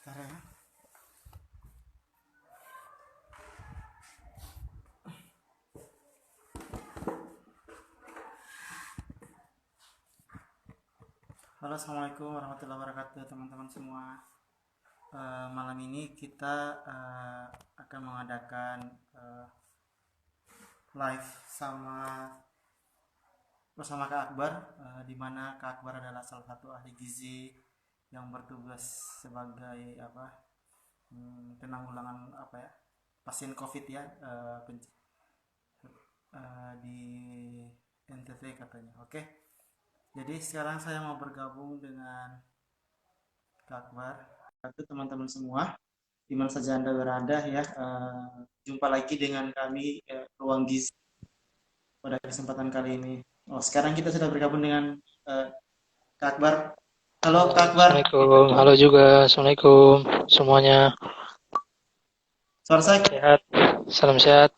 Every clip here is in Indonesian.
Karena Halo, assalamualaikum warahmatullahi wabarakatuh teman-teman semua. Malam ini kita akan mengadakan live bersama Kak Akbar, di mana Kak Akbar adalah salah satu ahli gizi yang bertugas sebagai penanggulangan pasien COVID ya, di NTT katanya. Oke. Jadi sekarang saya mau bergabung dengan Kak Akbar. Itu teman-teman semua, di mana saja Anda berada ya. Jumpa lagi dengan kami Ruang Gizi pada kesempatan kali ini. Sekarang kita sudah bergabung dengan Kak Akbar. Halo Kak Akbar. Assalamualaikum, halo juga, assalamualaikum semuanya. Suara saya? Sehat, salam sehat.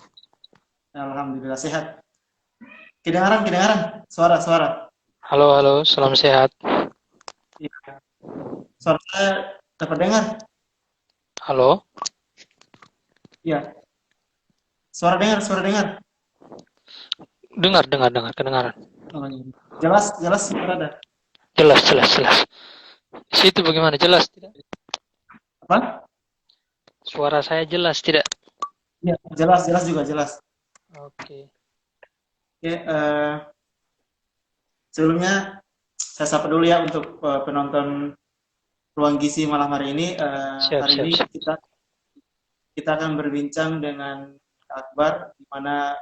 Alhamdulillah sehat. Kedengaran suara. Halo, salam sehat. Iya. Suara saya dapat dengar? Halo, Iya. Suara dengar. dengar, kedengaran. Oh, iya. Jelas suara ada. Jelas. Situ bagaimana, jelas tidak? Apa? Suara saya jelas tidak? Iya, jelas juga jelas. Oke. Oke, sebelumnya saya sapa dulu ya untuk penonton Ruang Gizi malam hari ini. Hari ini Siap. kita akan berbincang dengan Kak Akbar, di mana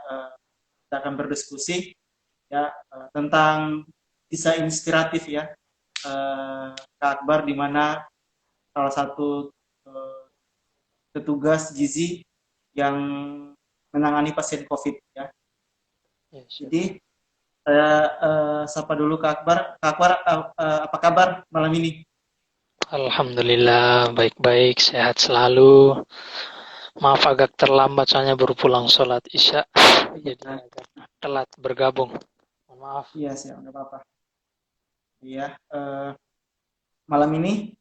kita akan berdiskusi ya tentang kisah inspiratif ya Kak Akbar, di mana salah satu petugas gizi yang menangani pasien COVID ya. Ya, siap. Jadi saya sapa dulu Kak Akbar. Kak Akbar, apa kabar malam ini? Alhamdulillah, baik-baik, sehat selalu. Maaf agak terlambat soalnya baru pulang sholat Isya, jadi agak telat bergabung. Mohon maaf. Iya sih, nggak apa-apa. Iya, malam ini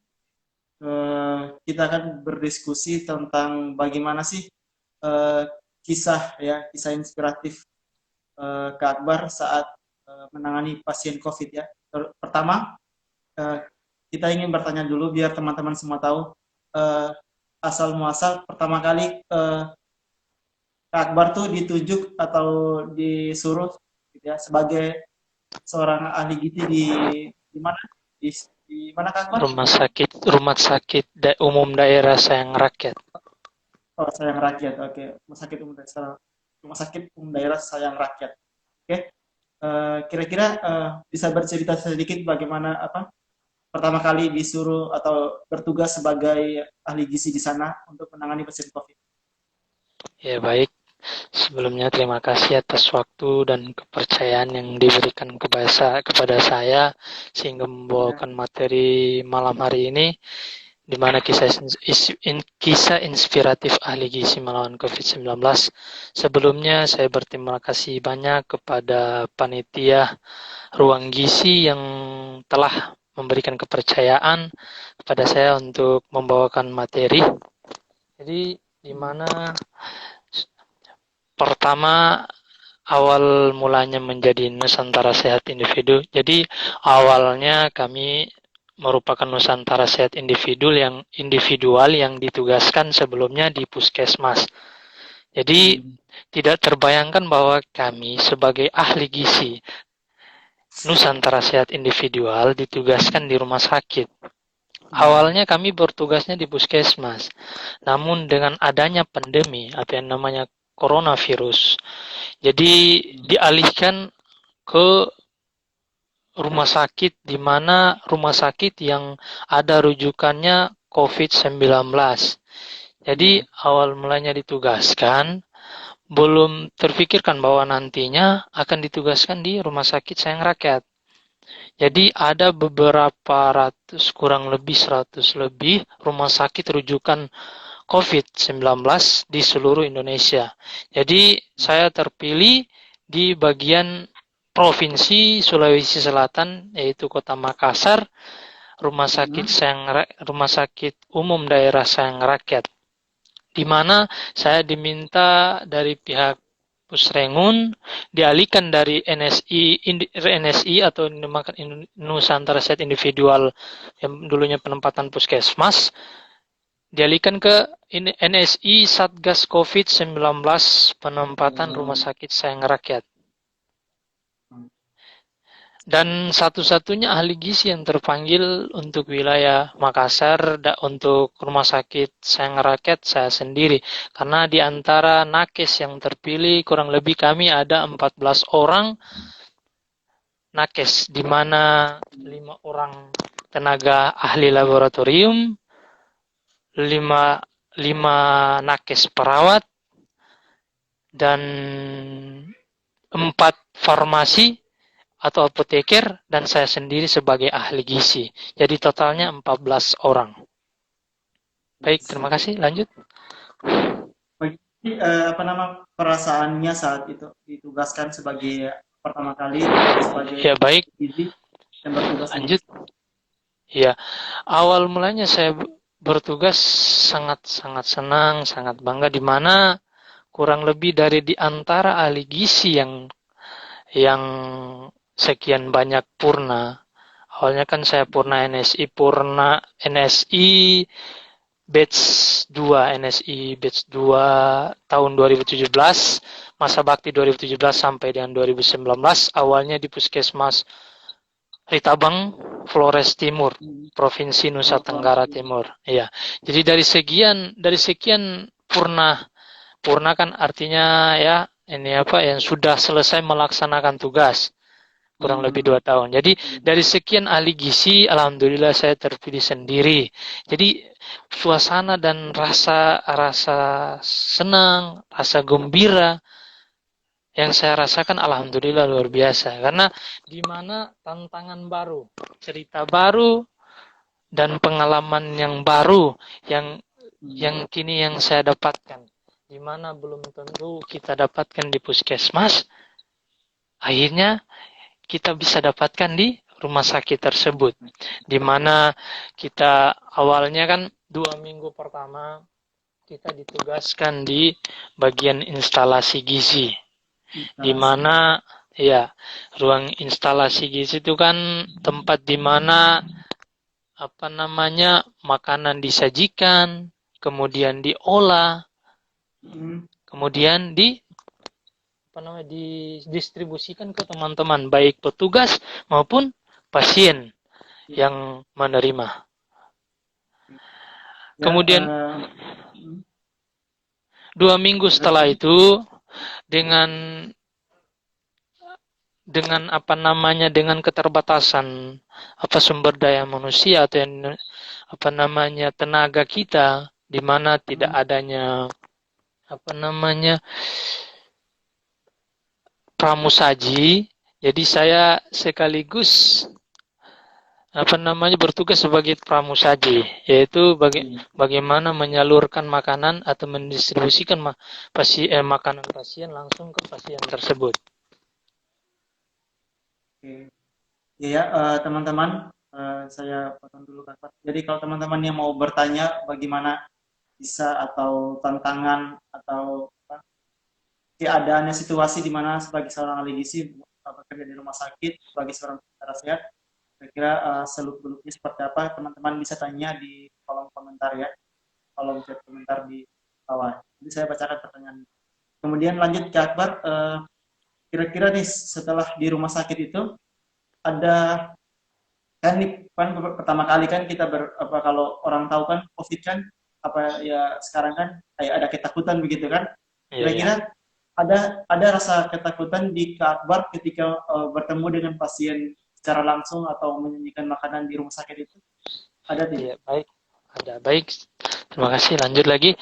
kita akan berdiskusi tentang bagaimana sih eh, kisah inspiratif Kak Akbar saat menangani pasien COVID ya. Pertama, eh, kita ingin bertanya dulu biar teman-teman semua tahu eh, asal muasal pertama kali Kak Akbar tuh ditunjuk atau disuruh gitu ya sebagai seorang ahli gizi di mana? Di mana Kak Akbar? Umum daerah Sayang Rakyat. Oh, Sayang Rakyat. Oke, Rumah Sakit Umum Daerah Sayang Rakyat. Oke. Kira-kira bisa bercerita sedikit bagaimana pertama kali disuruh atau bertugas sebagai ahli gizi di sana untuk menangani pasien COVID. Ya baik, sebelumnya terima kasih atas waktu dan kepercayaan yang diberikan kepada saya sehingga Ya, membawakan materi malam hari ini di mana kisah inspiratif ahli gizi melawan COVID-19. Sebelumnya saya berterima kasih banyak kepada panitia Ruang Gizi yang telah memberikan kepercayaan kepada saya untuk membawakan materi. Jadi di mana pertama awal mulanya menjadi Nusantara Sehat Individu. Jadi awalnya kami merupakan Nusantara Sehat individual yang ditugaskan sebelumnya di Puskesmas. Jadi tidak terbayangkan bahwa kami sebagai ahli gizi Nusantara Sehat Individual ditugaskan di rumah sakit. Awalnya kami bertugasnya di Puskesmas. Namun dengan adanya pandemi atau yang namanya coronavirus, jadi dialihkan ke rumah sakit, di mana rumah sakit yang ada rujukannya COVID-19. Jadi awal mulanya ditugaskan, belum terfikirkan bahwa nantinya akan ditugaskan di Rumah Sakit Sayang Rakyat. Jadi ada beberapa ratus, kurang lebih 100 lebih rumah sakit rujukan COVID-19 di seluruh Indonesia. Jadi saya terpilih di bagian Provinsi Sulawesi Selatan, yaitu Kota Makassar, rumah sakit umum daerah Sayang Rakyat, di mana saya diminta dari pihak Pusrengun dialihkan dari NSI atau Nusantara Sehat Individual yang dulunya penempatan puskesmas, dialihkan ke NSI Satgas COVID-19 penempatan rumah sakit Sayang Rakyat. Dan satu-satunya ahli gizi yang terpanggil untuk wilayah Makassar untuk rumah sakit Sayang Rakyat saya sendiri. Karena di antara nakes yang terpilih kurang lebih kami ada 14 orang nakes, di mana 5 orang tenaga ahli laboratorium, 5 nakes perawat, dan 4 farmasi atau apoteker, dan saya sendiri sebagai ahli gizi. Jadi totalnya 14 orang. Baik, terima kasih. Lanjut. Perasaannya saat itu ditugaskan sebagai pertama kali sebagai ya, baik. gizi dan bertugas. Lanjut. Ya, awal mulanya saya bertugas sangat-sangat senang, sangat bangga, di mana kurang lebih dari di antara ahli gizi yang sekian banyak purna. Awalnya kan saya purna NSI batch 2, NSI batch 2 tahun 2017, masa bakti 2017 sampai dengan 2019, awalnya di Puskesmas Ritabang, Flores Timur, Provinsi Nusa Tenggara Timur. Ya. Jadi dari sekian purna kan artinya ya ini yang sudah selesai melaksanakan tugas. Kurang lebih 2 tahun. Jadi dari sekian ahli gizi, alhamdulillah saya terpilih sendiri. Jadi suasana dan rasa senang, rasa gembira yang saya rasakan alhamdulillah luar biasa. Karena di mana tantangan baru, cerita baru, dan pengalaman yang baru yang kini yang saya dapatkan. Di mana belum tentu kita dapatkan di puskesmas, akhirnya kita bisa dapatkan di rumah sakit tersebut, di mana kita awalnya kan 2 minggu pertama kita ditugaskan di bagian instalasi gizi, di mana ruang instalasi gizi itu kan tempat di mana makanan disajikan, kemudian diolah, kemudian didistribusikan ke teman-teman, baik petugas maupun pasien yang menerima. Kemudian 2 minggu setelah itu dengan dengan keterbatasan sumber daya manusia atau tenaga kita, di mana tidak adanya pramusaji, jadi saya sekaligus bertugas sebagai pramusaji, yaitu bagaimana menyalurkan makanan atau mendistribusikan makanan pasien langsung ke pasien tersebut. Teman-teman, saya potong dulu Kak. Jadi kalau teman-teman yang mau bertanya bagaimana bisa atau tantangan atau keadaannya situasi di mana sebagai seorang ahli gizi bekerja di rumah sakit sebagai seorang peserta sehat, kira-kira seluk-beluknya seperti apa, teman-teman bisa tanya di kolom komentar kolom chat komentar di bawah. Jadi saya bacakan pertanyaan. Kemudian lanjut ke Akbar, kira-kira nih setelah di rumah sakit itu ada kan pertama kali kan kita kalau orang tahu kan COVID kan sekarang kan kayak ada ketakutan begitu kan, kira-kira ada rasa ketakutan di Kak Akbar ketika bertemu dengan pasien secara langsung atau menyajikan makanan di rumah sakit itu? Ada tidak? Ada. Baik. Terima kasih. Lanjut lagi.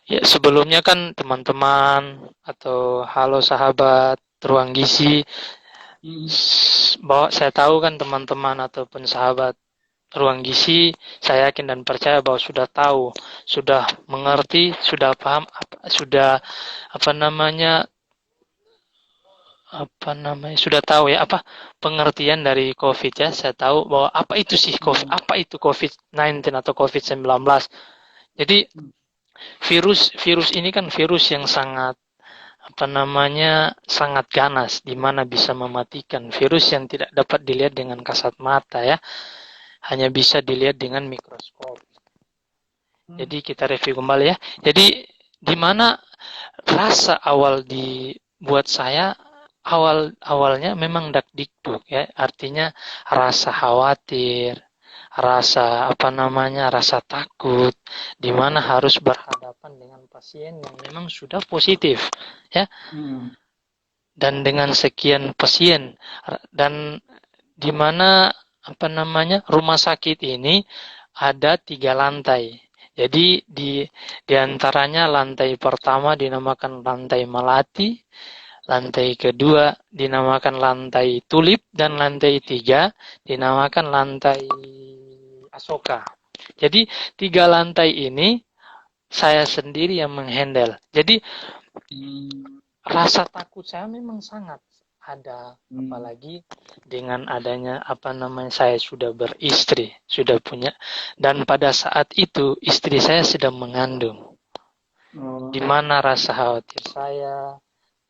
Ya, sebelumnya kan teman-teman atau halo sahabat ruang gizi, bahwa saya tahu kan teman-teman ataupun sahabat ruang gizi, saya yakin dan percaya bahwa sudah tahu, sudah mengerti, sudah paham, sudah apa namanya, sudah tahu ya apa pengertian dari COVID ya. Saya tahu bahwa apa itu sih COVID, Hmm. apa itu COVID-19 atau COVID-19. Jadi virus virus ini kan virus yang sangat apa namanya sangat ganas di mana bisa mematikan, virus yang tidak dapat dilihat dengan kasat mata ya, hanya bisa dilihat dengan mikroskop. Hmm. Jadi kita review kembali ya. Jadi di mana rasa awal dibuat saya awalnya memang dakdikduk ya, artinya rasa khawatir, rasa apa namanya, rasa takut, di mana harus berhadapan dengan pasien yang memang sudah positif ya, Hmm. dan dengan sekian pasien, dan di mana apa namanya rumah sakit ini ada 3 lantai. Jadi di antaranya lantai pertama dinamakan lantai Melati, lantai kedua dinamakan lantai Tulip, dan lantai tiga dinamakan lantai Asoka. Jadi 3 lantai ini saya sendiri yang menghandle. Jadi Hmm. rasa takut saya memang sangat ada, Hmm. apalagi dengan adanya apa namanya saya sudah beristri, sudah punya, dan pada saat itu istri saya sedang mengandung. Di Oh. mana rasa khawatir saya,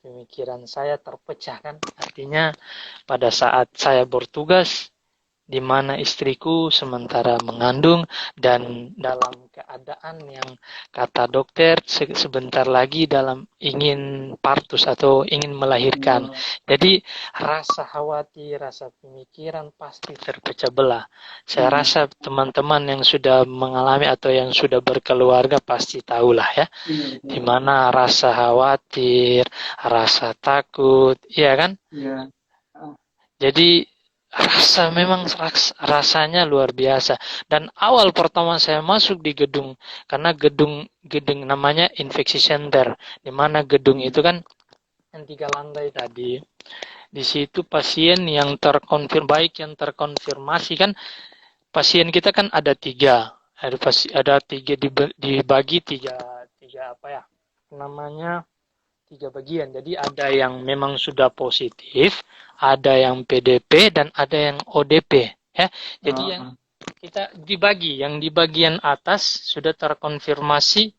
pemikiran saya terpecah kan. Artinya pada saat saya bertugas di mana istriku sementara mengandung dan dalam keadaan yang kata dokter sebentar lagi dalam ingin partus atau ingin melahirkan. Oh. Jadi rasa khawatir, rasa pemikiran pasti terpecah belah. Saya Hmm. rasa teman-teman yang sudah mengalami atau yang sudah berkeluarga pasti tahulah ya, Iya di betul. mana rasa khawatir, rasa takut, iya kan? Iya. Ah. Jadi memang rasanya luar biasa. Dan awal pertama saya masuk di gedung, karena gedung gedung namanya infeksi center, di mana gedung Hmm. itu kan yang 3 lantai tadi. Di situ pasien yang baik yang terkonfirmasi kan, pasien kita kan ada 3, ada 3 dibagi tiga tiga apa ya namanya 3 bagian. Jadi ada yang memang sudah positif, ada yang PDP, dan ada yang ODP. Ya, jadi yang Oh. kita dibagi, yang di bagian atas sudah terkonfirmasi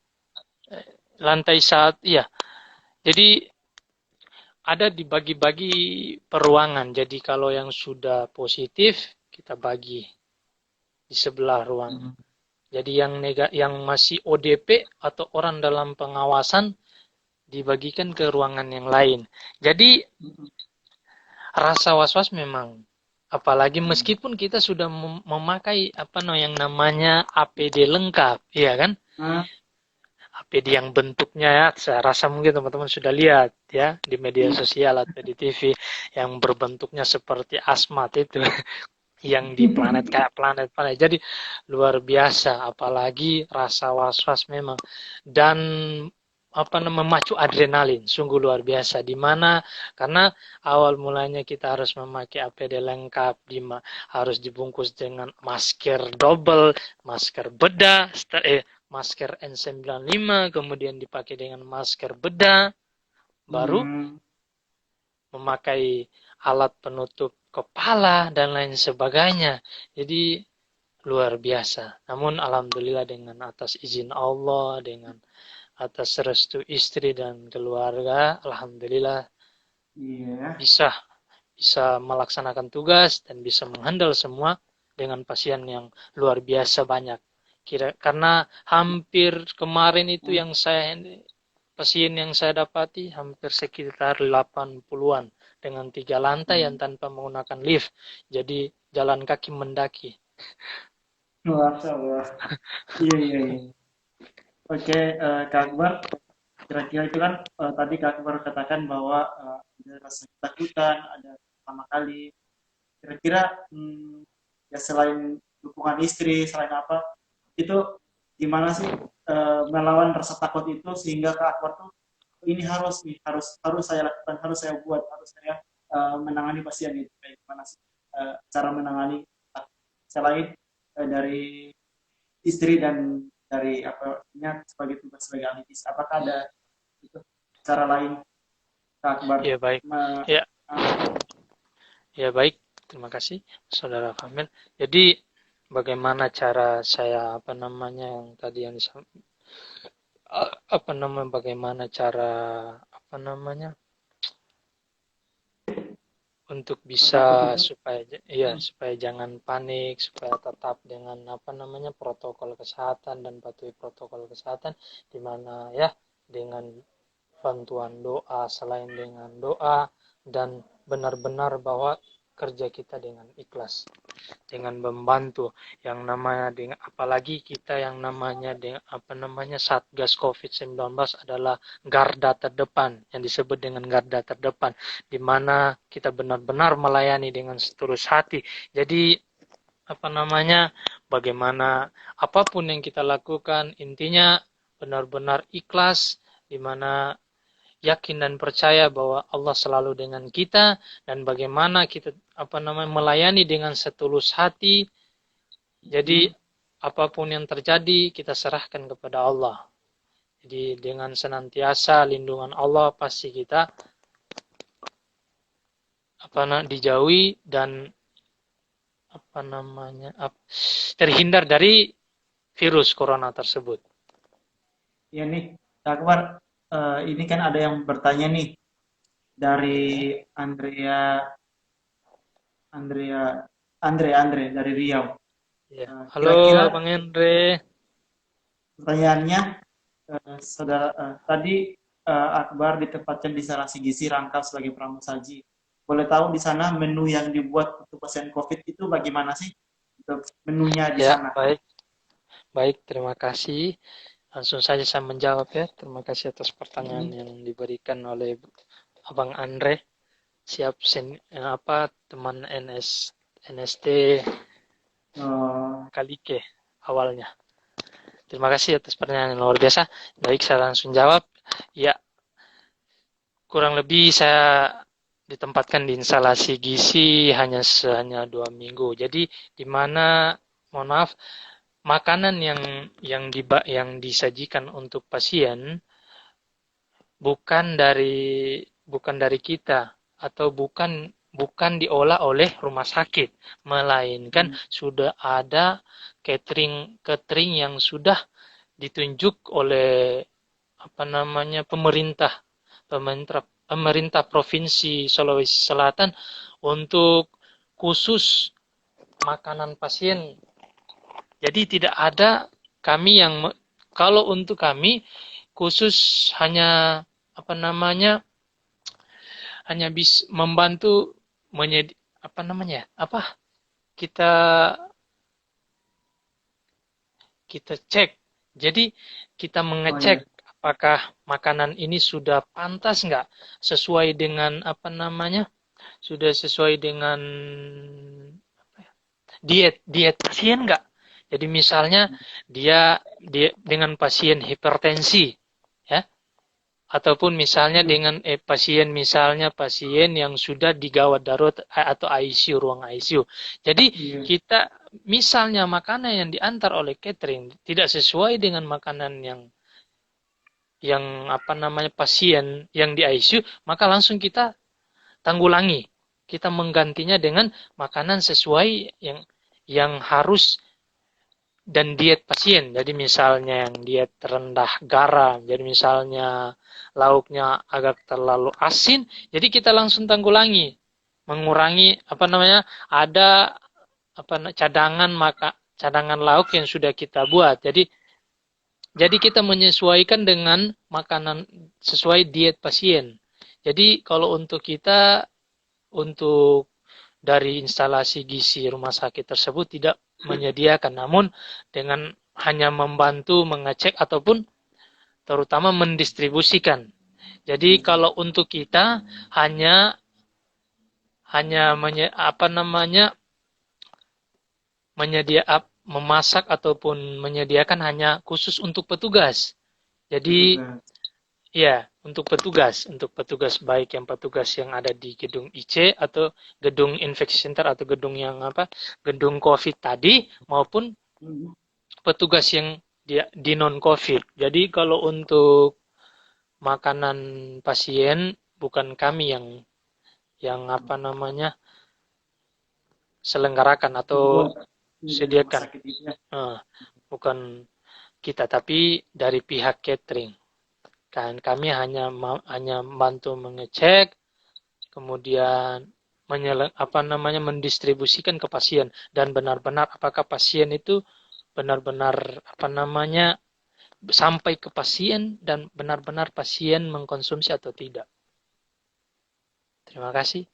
lantai saat, ya. Jadi ada dibagi-bagi peruangan. Jadi kalau yang sudah positif kita bagi di sebelah ruang. Hmm. Jadi yang masih ODP atau orang dalam pengawasan dibagikan ke ruangan yang lain. Jadi Hmm. rasa was-was memang, apalagi Hmm. meskipun kita sudah memakai apa no yang namanya APD lengkap, ya kan? Ah. APD yang bentuknya ya, saya rasa mungkin teman-teman sudah lihat ya di media Iya. sosial atau di TV, yang berbentuknya seperti asmat itu, yang di planet kayak planet-planet. Jadi luar biasa, apalagi rasa was-was memang, dan apa namanya memacu adrenalin sungguh luar biasa, di mana karena awal mulanya kita harus memakai APD lengkap, harus dibungkus dengan masker double, masker bedah, masker N95, kemudian dipakai dengan masker bedah, baru Hmm. memakai alat penutup kepala dan lain sebagainya. Jadi luar biasa. Namun alhamdulillah dengan atas izin Allah, dengan atas restu istri dan keluarga, alhamdulillah Iya. bisa bisa melaksanakan tugas dan bisa menghandle semua dengan pasien yang luar biasa banyak. Karena hampir kemarin itu yang pasien yang saya dapati hampir sekitar 80-an dengan 3 lantai yang Hmm. tanpa menggunakan lift. Jadi jalan kaki mendaki. Masya Allah. Iya, iya, iya. Oke, Kak Akbar, kira-kira itu kan tadi Kak Akbar katakan bahwa ada rasa ketakutan, ada pertama kali. Kira-kira ya selain dukungan istri, selain apa, itu gimana sih melawan rasa takut itu sehingga Kak Akbar tuh ini harus nih, harus saya lakukan, harus saya buat, harus saya menangani pasien itu. Kayak gimana sih cara menangani selain dari istri dan dari apa sebagai tugas sebagai ahli gizi. Apakah ada itu cara lain Kak Akbar Ya baik. Ya, Ya baik, terima kasih Saudara Kamil. Jadi bagaimana cara saya yang tadi yang bagaimana cara apa namanya untuk bisa Menghadapi itu. supaya jangan panik, supaya tetap dengan protokol kesehatan dan patuhi protokol kesehatan, di mana ya dengan bantuan doa, selain dengan doa dan benar-benar bahwa kerja kita dengan ikhlas, dengan membantu yang namanya dengan apalagi kita yang namanya dengan Satgas COVID-19 adalah garda terdepan, yang disebut dengan garda terdepan, di mana kita benar-benar melayani dengan setulus hati. Jadi bagaimana apapun yang kita lakukan, intinya benar-benar ikhlas, di mana yakin dan percaya bahwa Allah selalu dengan kita, dan bagaimana kita melayani dengan setulus hati. Jadi apapun yang terjadi kita serahkan kepada Allah. Jadi dengan senantiasa lindungan Allah pasti kita dijauhi dan terhindar dari virus corona tersebut. Ya nih, Kak Akbar, ini kan ada yang bertanya nih dari Andrea, Andrea, Andre dari Riau. Ya. Halo Kira-kira Bang Andre. pertanyaannya, saudara tadi Akbar ditempatkan di Salasi Gizi Rangkap sebagai pramusaji. Boleh tahu di sana menu yang dibuat untuk pasien COVID itu bagaimana sih? Untuk menunya di Ya, sana. baik. Baik, terima kasih. Langsung saja saya menjawab ya. Terima kasih atas pertanyaan yang diberikan oleh Abang Andre. Siap teman NST Kalike awalnya. Terima kasih atas pertanyaan yang luar biasa. Baik, saya langsung jawab. Ya, kurang lebih saya ditempatkan di instalasi gizi hanya 2 minggu. Jadi di mana, mohon maaf, makanan yang disajikan untuk pasien bukan dari kita, atau bukan diolah oleh rumah sakit, melainkan sudah ada catering yang sudah ditunjuk oleh pemerintah Provinsi Sulawesi Selatan untuk khusus makanan pasien. Jadi tidak ada kami kalau untuk kami khusus hanya hanya bisa membantu kita cek. Jadi kita mengecek apakah makanan ini sudah pantas nggak, sesuai dengan sudah sesuai dengan diet pasien nggak. Jadi misalnya dia dengan pasien hipertensi, ya, ataupun misalnya dengan pasien yang sudah di gawat darurat atau ICU, ruang ICU. Jadi kita misalnya makanan yang diantar oleh catering tidak sesuai dengan makanan yang pasien yang di ICU, maka langsung kita tanggulangi. Kita menggantinya dengan makanan sesuai yang harus dan diet pasien. Jadi misalnya yang diet rendah garam, jadi misalnya lauknya agak terlalu asin, jadi kita langsung tanggulangi, mengurangi ada cadangan lauk yang sudah kita buat. Jadi kita menyesuaikan dengan makanan sesuai diet pasien. Jadi kalau untuk kita, untuk dari instalasi gizi rumah sakit tersebut tidak menyediakan, namun dengan hanya membantu mengecek ataupun terutama mendistribusikan. Jadi kalau untuk kita hanya memasak ataupun menyediakan hanya khusus untuk petugas. Jadi ya, untuk petugas baik yang petugas yang ada di gedung IC atau gedung infeksi center atau gedung gedung COVID tadi, maupun petugas yang di non COVID. Jadi kalau untuk makanan pasien bukan kami yang apa namanya selenggarakan atau Membuat dari rumah sediakan. sakit itu ya. Bukan kita, tapi dari pihak catering. Kan kami hanya bantu mengecek, kemudian mendistribusikan ke pasien, dan benar-benar apakah pasien itu benar-benar sampai ke pasien dan benar-benar pasien mengkonsumsi atau tidak. Terima kasih.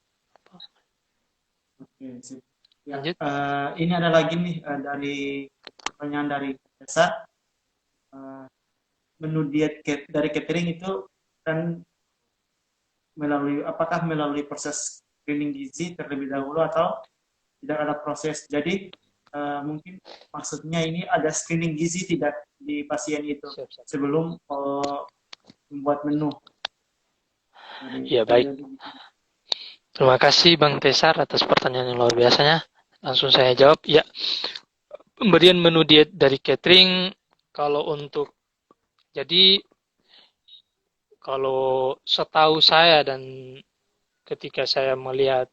Oke, sip. Ya, Lanjut. ini ada lagi nih dari pertanyaan dari Desa. Menu diet dari catering itu kan melalui proses screening gizi terlebih dahulu atau tidak ada proses. Jadi mungkin maksudnya ini ada screening gizi tidak di pasien itu Siap, siap. sebelum membuat menu. Ya, baik. Terima kasih Bang Tesar atas pertanyaan yang luar biasanya. Langsung saya jawab. Ya, pemberian menu diet dari catering jadi kalau setahu saya dan ketika saya melihat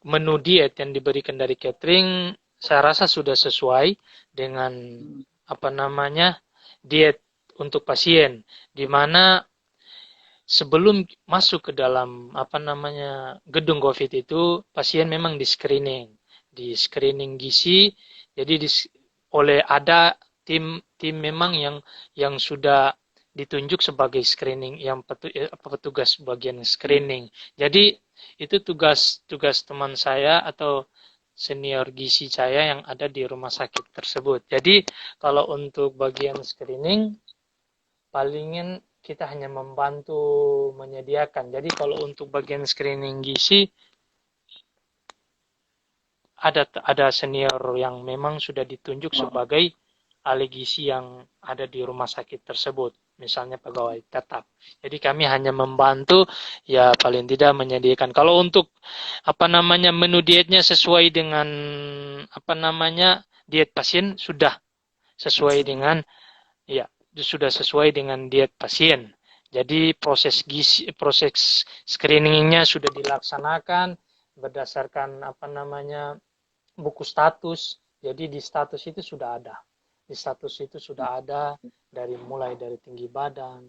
menu diet yang diberikan dari catering, saya rasa sudah sesuai dengan diet untuk pasien, di mana sebelum masuk ke dalam gedung COVID itu, pasien memang di screening gizi. Jadi oleh ada tim memang yang sudah ditunjuk sebagai screening, yang petugas bagian screening. Jadi itu tugas teman saya atau senior gizi saya yang ada di rumah sakit tersebut. Jadi kalau untuk bagian screening, palingin kita hanya membantu menyediakan. Jadi kalau untuk bagian screening gizi, ada senior yang memang sudah ditunjuk sebagai ahli gizi yang ada di rumah sakit tersebut, misalnya pegawai tetap. Jadi kami hanya membantu, ya paling tidak menyediakan. Kalau untuk menu dietnya sesuai dengan diet pasien, sudah sesuai dengan diet pasien. Jadi proses screeningnya sudah dilaksanakan berdasarkan buku status. Jadi di status itu sudah ada. Di status itu sudah ada mulai dari tinggi badan,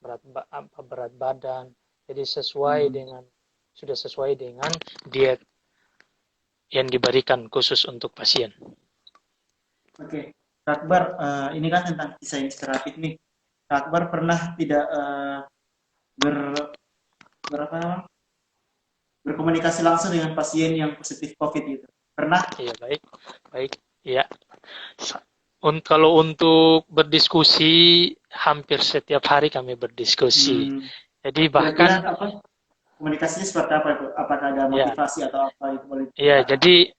berat badan. Jadi sudah sesuai dengan diet yang diberikan khusus untuk pasien. Oke, Kak Akbar, ini kan tentang kisah inspiratif nih. Kak Akbar pernah tidak berkomunikasi langsung dengan pasien yang positif COVID itu? Pernah? Iya, baik. Iya. Kalau untuk berdiskusi, hampir setiap hari kami berdiskusi. Jadi bahkan komunikasinya seperti apa itu? Apakah ada motivasi atau apa itu boleh? Iya, jadi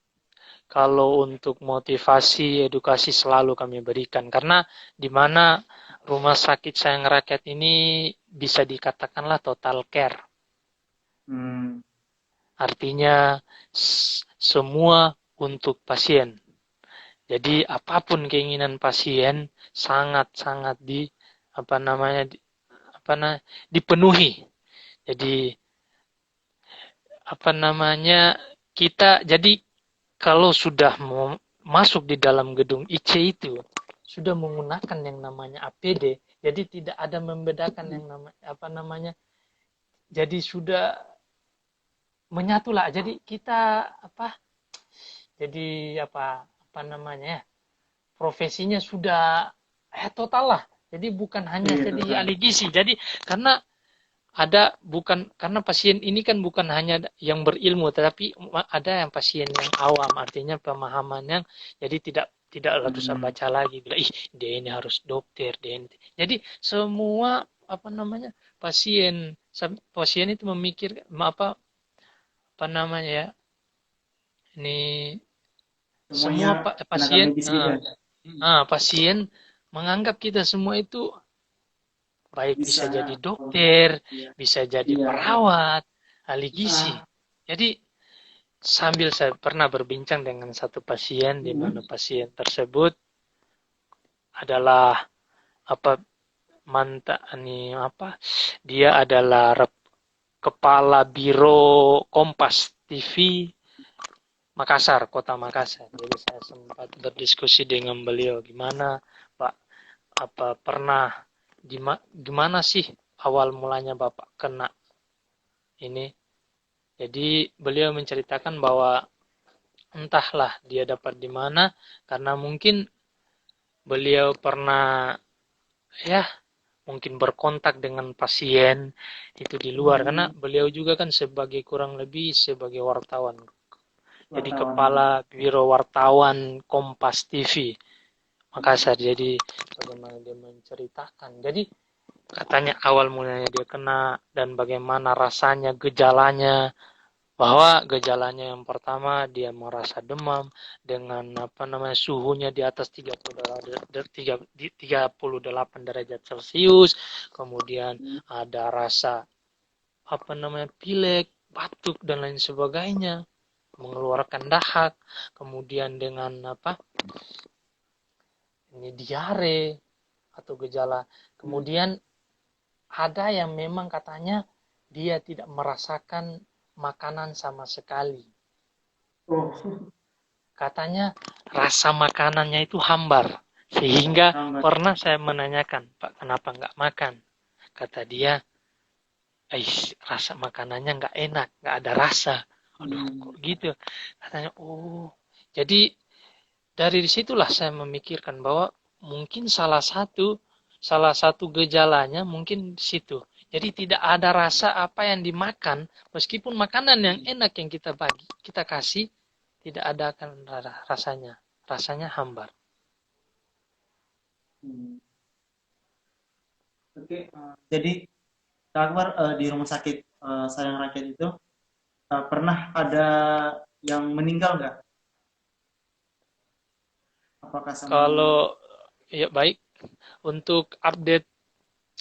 kalau untuk motivasi, edukasi selalu kami berikan. Karena di mana rumah sakit Sayang Rakyat ini bisa dikatakanlah total care. Artinya semua untuk pasien. Jadi apapun keinginan pasien sangat-sangat dipenuhi. Jadi jadi kalau sudah masuk di dalam gedung IC itu sudah menggunakan yang namanya APD, jadi tidak ada membedakan yang namanya jadi sudah menyatulah. Jadi kita profesinya sudah total lah. Jadi bukan hanya jadi ahli gizi. Jadi karena pasien ini kan bukan hanya yang berilmu, tetapi ada yang pasien yang awam, artinya pemahaman yang jadi tidak harus baca lagi bilang dia ini harus dokter, dia ini. Jadi semua pasien itu memikir ini semua pasien pasien menganggap kita semua itu baik bisa jadi dokter, bisa jadi perawat, ahli gizi. Jadi sambil saya pernah berbincang dengan satu pasien, di mana pasien tersebut adalah mantan ini apa? Dia adalah kepala Biro Kompas TV Makassar, Kota Makassar. Jadi saya sempat berdiskusi dengan beliau, gimana Pak, apa pernah gimana sih awal mulanya Bapak kena ini? Jadi beliau menceritakan bahwa entahlah dia dapat di mana, karena mungkin beliau pernah ya mungkin berkontak dengan pasien itu di luar, karena beliau juga kan sebagai kurang lebih sebagai wartawan. Jadi wartawan. kepala Biro Wartawan Kompas TV Makassar. Jadi bagaimana dia menceritakan. Jadi katanya awal mulanya dia kena dan bagaimana rasanya, gejalanya, bahwa gejalanya yang pertama dia merasa demam dengan suhunya di atas 38 derajat Celcius, kemudian ada rasa pilek, batuk dan lain sebagainya, mengeluarkan dahak, kemudian dengan diare atau gejala. Kemudian ada yang memang katanya dia tidak merasakan makanan sama sekali. Oh, Katanya rasa makanannya itu hambar. Sehingga hambat. pernah saya menanyakan, Pak, kenapa nggak makan? Kata dia, rasa makanannya nggak enak, nggak ada rasa. Aduh, kok gitu? Katanya, oh, jadi dari situlah saya memikirkan bahwa mungkin salah satu gejalanya mungkin di situ. Jadi tidak ada rasa apa yang dimakan, meskipun makanan yang enak yang kita kasih, tidak ada akan rasanya hambar. Oke, jadi Kak Akbar, di rumah sakit Sayang Rakyat itu pernah ada yang meninggal nggak? Apakah sama? Kalau ya baik, untuk update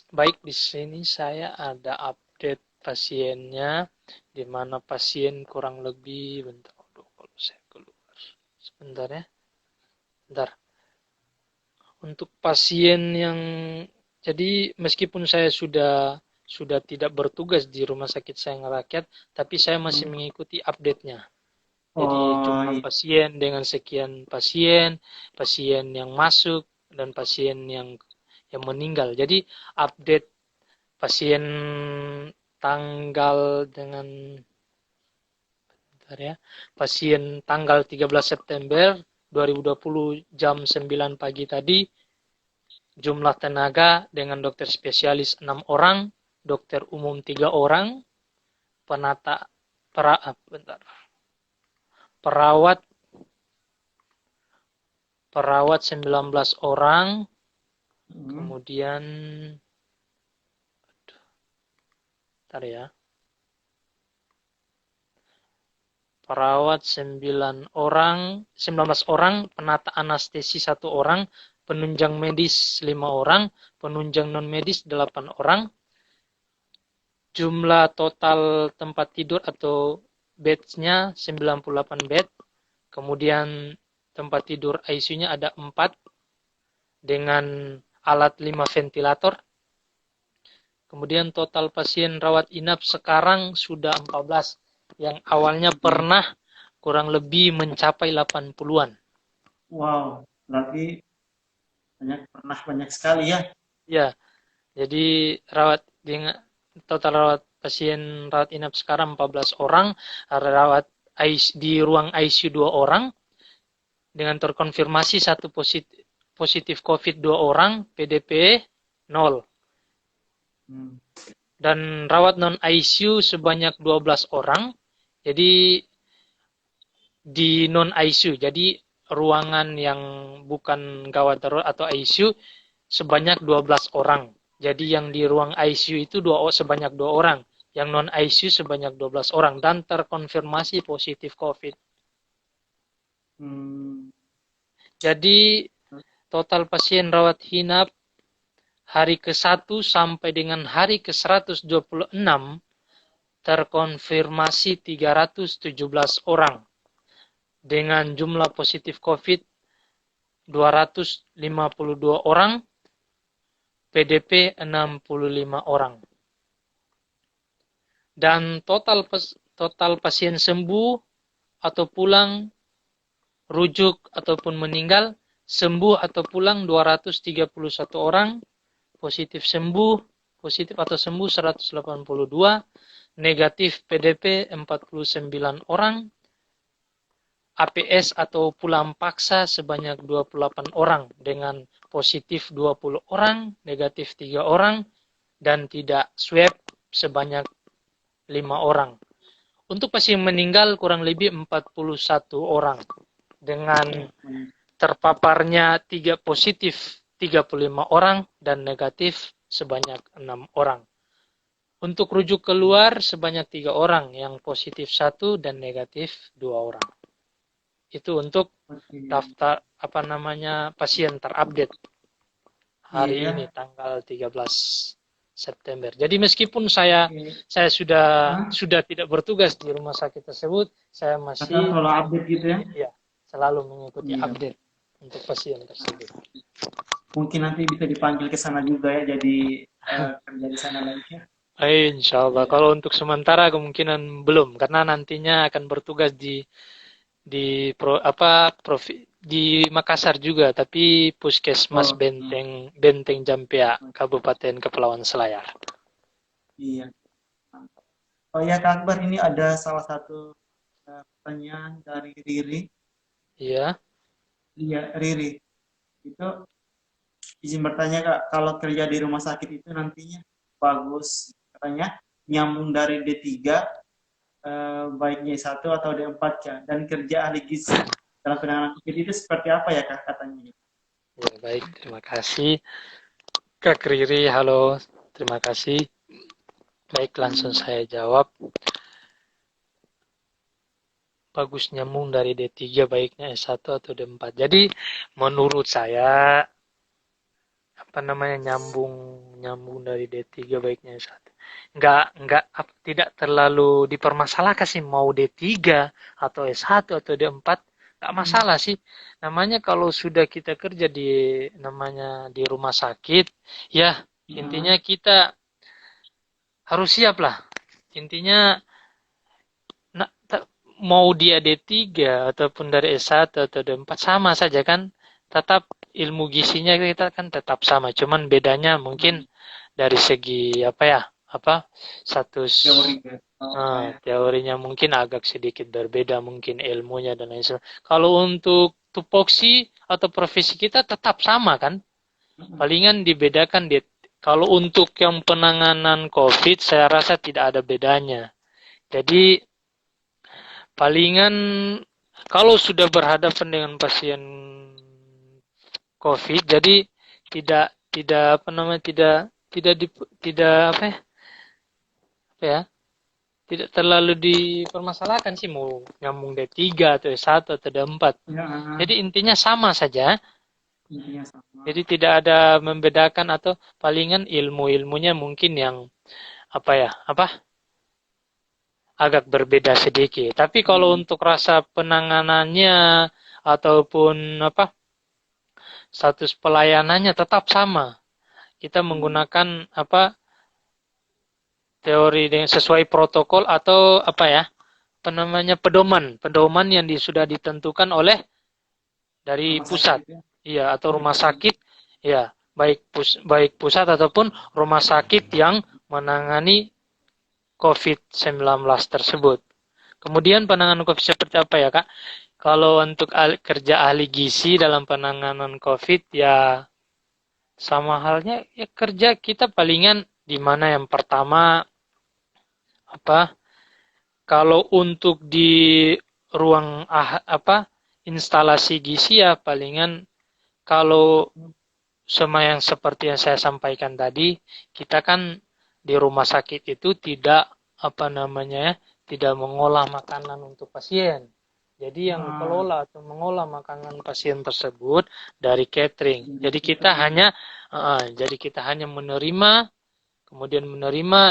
baik di sini saya ada update pasiennya, di mana pasien kurang lebih bentar, kalau saya keluar sebentar ya, bentar. Untuk pasien yang jadi meskipun saya sudah tidak bertugas di Rumah Sakit Sayang Rakyat, tapi saya masih mengikuti update-nya. Jadi Oh, jumlah pasien dengan sekian pasien yang masuk dan pasien yang meninggal. Jadi update pasien tanggal dengan bentar ya. Pasien tanggal 13 September 2020 jam 9 pagi tadi, jumlah tenaga dengan dokter spesialis 6 orang, dokter umum 3 orang, perawat 19 orang, kemudian bentar ya. Perawat 19 orang, penata anestesi 1 orang, penunjang medis 5 orang, penunjang non medis 8 orang. Jumlah total tempat tidur atau beds-nya 98 bed. Kemudian tempat tidur ICU-nya ada 4 dengan alat 5 ventilator. Kemudian total pasien rawat inap sekarang sudah 14. Yang awalnya pernah kurang lebih mencapai 80-an. wow, berarti banyak sekali ya. Ya, jadi total pasien rawat inap sekarang 14 orang, di ruang ICU 2 orang, dengan terkonfirmasi 1 positif COVID 2 orang, PDP 0. Dan rawat non ICU sebanyak 12 orang. Jadi di non ICU, jadi ruangan yang bukan gawat darurat atau ICU sebanyak 12 orang. Jadi yang di ruang ICU itu sebanyak 2 orang, yang non ICU sebanyak 12 orang dan terkonfirmasi positif COVID. Jadi total pasien rawat inap hari ke-1 sampai dengan hari ke-126 terkonfirmasi 317 orang dengan jumlah positif COVID 252 orang, PDP 65 orang. Dan total pasien sembuh atau pulang, rujuk ataupun meninggal, sembuh atau pulang 231 orang, positif atau sembuh 182, negatif PDP 49 orang, APS atau pulang paksa sebanyak 28 orang dengan positif 20 orang, negatif 3 orang, dan tidak swab sebanyak 5 orang. Untuk pasien meninggal kurang lebih 41 orang dengan terpaparnya positif 35 orang dan negatif sebanyak 6 orang. Untuk rujuk keluar sebanyak 3 orang, yang positif 1 dan negatif 2 orang. Itu untuk daftar pasien terupdate hari ini tanggal 13 September. Jadi meskipun saya sudah tidak bertugas di rumah sakit tersebut, saya masih selalu update gitu ya. Iya, selalu mengikuti update untuk pasien tersebut. Mungkin nanti bisa dipanggil ke sana juga ya, jadi kerja di sana lagi ya. Insya Allah. Kalau untuk sementara kemungkinan belum, karena nantinya akan bertugas di Makassar juga, tapi Puskesmas Benteng Jampia, Kabupaten Kepulauan Selayar. Iya. Oh ya Kak Akbar, ini ada salah satu pertanyaan dari Riri. Iya. Iya, Riri. Itu izin bertanya Kak, kalau kerja di rumah sakit itu nantinya bagus, katanya nyambung dari D3 baiknya D1 atau D4 ya, dan kerja ahli gizi dalam penanganan COVID itu seperti apa ya Kak katanya? Ya, baik, terima kasih Kak Riri. Halo, terima kasih. Baik, langsung saya jawab. Bagus nyambung dari D3 baiknya S1 atau D4. Jadi menurut saya nyambung dari D3 baiknya S1. Tidak terlalu dipermasalahkan sih mau D3 atau S1 atau D4, enggak masalah sih. Namanya kalau sudah kita kerja di rumah sakit, ya intinya kita harus siap lah. Intinya mau dia D3 ataupun dari S1 atau D4 sama saja kan, tetap ilmu gizinya kita kan tetap sama, cuman bedanya mungkin dari segi status teorinya mungkin agak sedikit berbeda, mungkin ilmunya dan lain sebagainya. Kalau untuk tupoksi atau profesi kita tetap sama kan, palingan dibedakan kalau untuk yang penanganan COVID saya rasa tidak ada bedanya. Jadi palingan kalau sudah berhadapan dengan pasien COVID, jadi tidak terlalu dipermasalahkan sih mau nyambung D3 atau S1 atau D4. Jadi intinya sama saja. Jadi tidak ada membedakan, atau palingan ilmunya mungkin yang agak berbeda sedikit. Tapi kalau untuk rasa penanganannya ataupun status pelayanannya tetap sama. Kita menggunakan teori dengan sesuai protokol atau pedoman yang sudah ditentukan oleh dari pusat. Iya, atau rumah sakit. Ya, baik pusat ataupun rumah sakit yang menangani COVID-19 tersebut. Kemudian penanganan COVID seperti apa ya Kak? Kalau untuk kerja ahli gizi dalam penanganan COVID ya sama halnya ya kerja kita palingan di mana yang pertama kalau untuk di ruang instalasi gizi ya palingan kalau sama yang seperti yang saya sampaikan tadi, kita kan di rumah sakit itu tidak tidak mengolah makanan untuk pasien. Jadi yang kelola atau mengolah makanan pasien tersebut dari catering. Jadi kita hanya menerima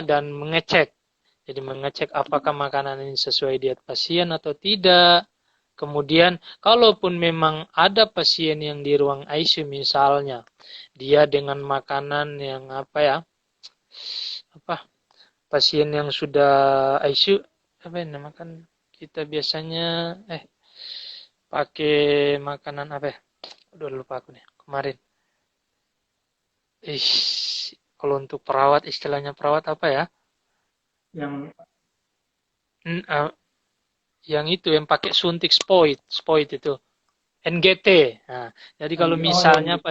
dan mengecek. Jadi mengecek apakah makanan ini sesuai diet pasien atau tidak. Kemudian, kalaupun memang ada pasien yang di ruang ICU misalnya, dia dengan makanan yang apa ya, apa pasien yang sudah ICU, apa yang namakan kita biasanya, pakai makanan apa ya? Udah lupa aku nih kemarin. Kalau untuk perawat istilahnya perawat apa ya? Yang Hmm, yang itu yang pakai suntik spoid itu. NGT. Nah, jadi kalau oh yang misalnya gitu.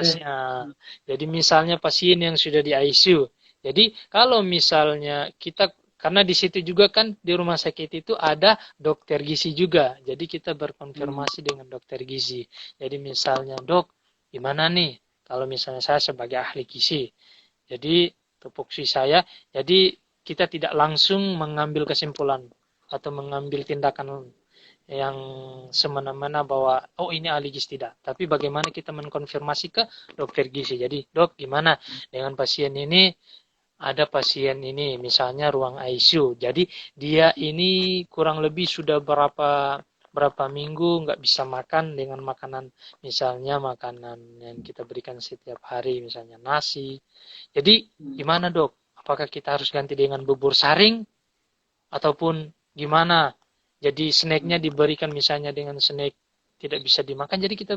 jadi misalnya pasien yang sudah di ICU. Jadi kalau misalnya kita karena di situ juga kan di rumah sakit itu ada dokter gizi juga. Jadi kita Hmm. berkonfirmasi dengan dokter gizi. Jadi misalnya, "Dok, gimana nih kalau misalnya saya sebagai ahli gizi?" Jadi tupoksi saya, jadi kita tidak langsung mengambil kesimpulan atau mengambil tindakan yang semena-mena bahwa oh ini ahli gizi tidak. Tapi bagaimana kita mengkonfirmasi ke dokter gizi. Jadi dok gimana dengan pasien ini ada pasien ini misalnya ruang ICU. Jadi dia ini kurang lebih sudah berapa berapa minggu nggak bisa makan dengan makanan misalnya makanan yang kita berikan setiap hari misalnya nasi. Jadi Hmm. gimana dok? Apakah kita harus ganti dengan bubur saring ataupun gimana? Jadi snacknya diberikan misalnya dengan snack tidak bisa dimakan, jadi kita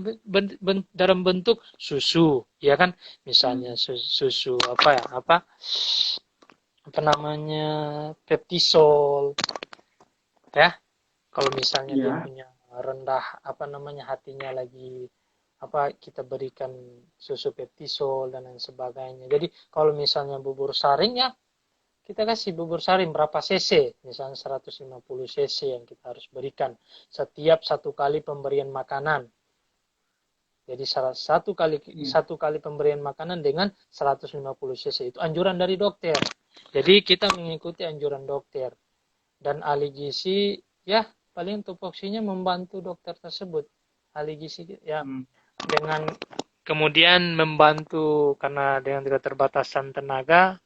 dalam bentuk susu, ya kan? Misalnya Hmm. susu apa ya? Apa namanya? Peptisol, ya. Kalau misalnya dia Iya. punya rendah apa namanya hatinya lagi apa kita berikan susu peptisol dan lain sebagainya. Jadi kalau misalnya bubur saring ya kita kasih bubur saring berapa cc, misalnya 150 cc yang kita harus berikan setiap satu kali pemberian makanan. Jadi Iya. satu kali pemberian makanan dengan 150 cc itu anjuran dari dokter. Jadi kita mengikuti anjuran dokter dan ahli gizi ya paling tupoksinya membantu dokter tersebut. Ahli gizi ya Hmm. dengan kemudian membantu karena dengan keterbatasan tenaga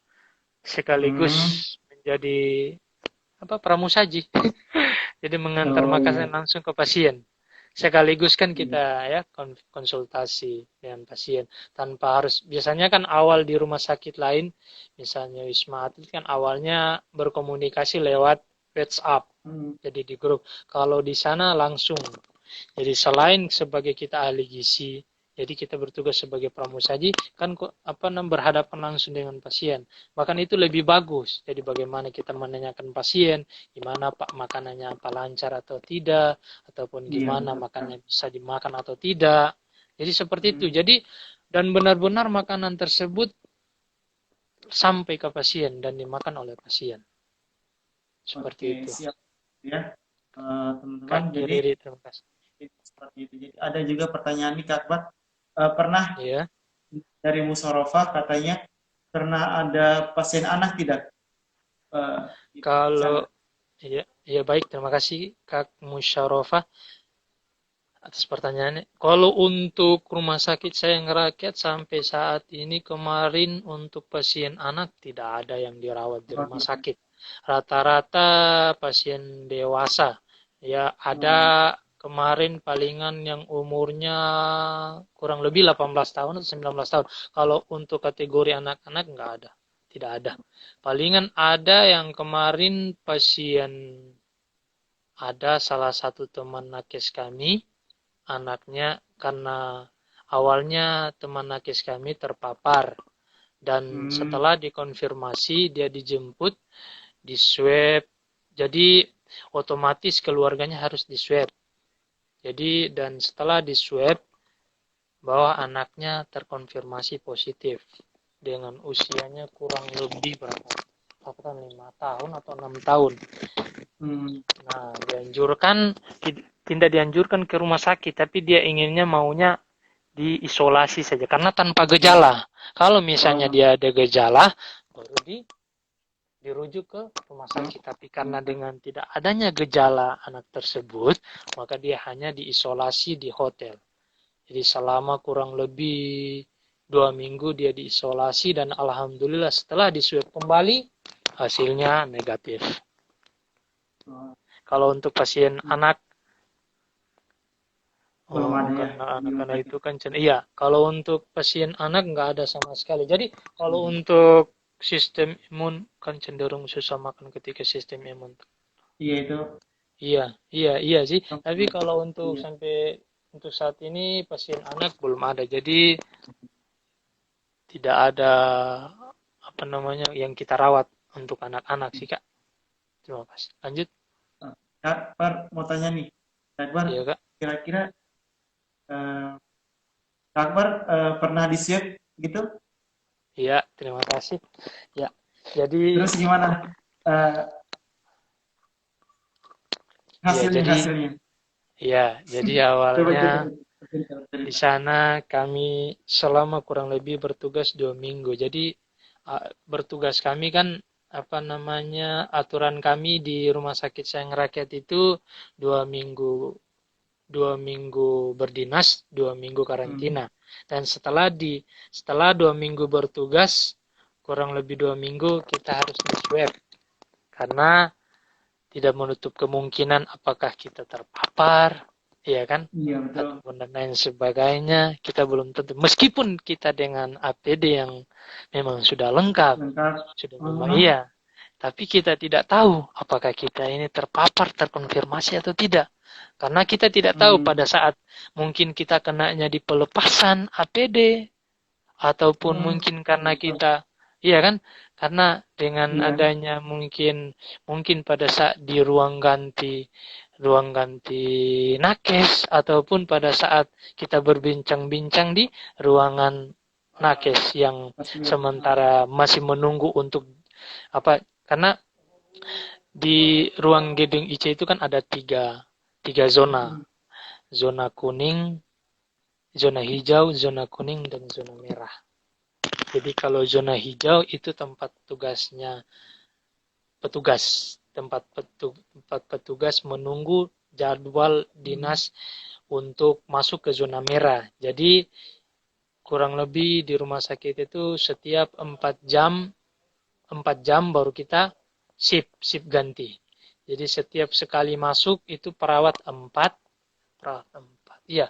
sekaligus Hmm. menjadi apa pramusaji. Jadi mengantar Oh iya. makanan langsung ke pasien. Sekaligus kan Iya. kita ya konsultasi dengan pasien tanpa harus biasanya kan awal di rumah sakit lain misalnya Wisma Atlet kan awalnya berkomunikasi lewat WhatsApp. Hmm. Jadi di grup. Kalau di sana langsung. Jadi selain sebagai kita ahli gizi, jadi kita bertugas sebagai pramusaji, kan apa berhadapan langsung dengan pasien. Bahkan itu lebih bagus. Jadi bagaimana kita menanyakan pasien, gimana Pak makanannya apa lancar atau tidak, ataupun Iya gimana betul sekali. makannya bisa dimakan atau tidak. Jadi seperti itu. Hmm. Jadi dan benar-benar makanan tersebut sampai ke pasien dan dimakan oleh pasien. Seperti Oke, itu. siap ya. Teman-teman, Kak jadi Kiriri, terima kasih. seperti itu. Jadi ada juga pertanyaan nih Kak Akbar. Pernah Ya, dari Musyarofa katanya pernah ada pasien anak tidak di kalau sana? ya, ya baik, terima kasih Kak Musyarofa atas pertanyaannya. Kalau untuk rumah sakit sayang rakyat sampai saat ini kemarin untuk pasien anak tidak ada yang dirawat di Oh, rumah tidak. sakit. Rata-rata pasien dewasa. Ya ada Hmm. kemarin palingan yang umurnya kurang lebih 18 tahun atau 19 tahun. Kalau untuk kategori anak-anak nggak ada. Tidak ada. Palingan ada yang kemarin pasien ada salah satu teman nakes kami anaknya karena awalnya teman nakes kami terpapar dan Hmm. setelah dikonfirmasi dia dijemput di swab jadi otomatis keluarganya harus di swab jadi dan setelah di swab bahwa anaknya terkonfirmasi positif dengan usianya kurang lebih berapa tahun 5 tahun atau 6 tahun. Hmm. Nah, tidak dianjurkan ke rumah sakit, tapi dia inginnya maunya diisolasi saja karena tanpa Iya. gejala. Kalau misalnya Oh, dia ada gejala, baru dirujuk ke rumah oh, sakit. Tapi karena dengan tidak adanya gejala anak tersebut, maka dia hanya diisolasi di hotel. Jadi selama kurang lebih 2 minggu dia diisolasi dan alhamdulillah setelah diswab kembali hasilnya negatif. oh. Kalau untuk pasien anak belum Oh, ada ya karena di rumah anak-anak sakit. itu kan iya. Kalau untuk pasien anak nggak ada sama sekali. Jadi kalau Hmm. untuk sistem imun kan cenderung susah makan ketika sistem imun. Iya itu. Iya, iya, iya sih. Tapi Hmm. kalau untuk Iya. sampai untuk saat ini pasien anak belum ada. Jadi tidak ada apa namanya yang kita rawat untuk anak-anak sih Kak. Terima kasih. Lanjut, Eh, Kak Akbar mau tanya nih, Kak Akbar ya Kak. kira-kira eh, Kak Akbar pernah di swab gitu? Iya, terima kasih. Ya, jadi Terus gimana eh, ya hasilnya jadi hasilnya? jadi Coba awalnya di cerita. sana kami selama kurang lebih bertugas 2 minggu. Jadi bertugas kami kan apa namanya aturan kami di Rumah Sakit Sayang Rakyat itu 2 minggu 2 minggu berdinas, 2 minggu Hmm. karantina. Dan setelah 2 minggu bertugas, kurang lebih 2 minggu kita harus di swab karena tidak menutup kemungkinan apakah kita terpapar, ya kan? Iya betul. Ataupun dan lain sebagainya, kita belum tentu. Meskipun kita dengan APD yang memang sudah lengkap, Lengkap. sudah memang Oh, iya, tapi kita tidak tahu apakah kita ini terpapar, terkonfirmasi atau tidak. Karena kita tidak tahu hmm. pada saat mungkin kita kenanya di pelepasan APD, ataupun Hmm. mungkin karena Betul. kita, iya kan? Karena dengan Iya. adanya mungkin mungkin pada saat di ruang ganti nakes ataupun pada saat kita berbincang-bincang di ruangan nakes yang Pasien. sementara masih menunggu untuk apa karena di ruang gedung IC itu kan ada tiga zona, Hmm. zona kuning, zona hijau, zona kuning, dan zona merah. Jadi kalau zona hijau itu tempat tugasnya petugas, tempat petugas menunggu jadwal Hmm. dinas untuk masuk ke zona merah. Jadi kurang lebih di rumah sakit itu setiap 4 jam baru kita shift ganti. Jadi setiap sekali masuk itu perawat 4, ya,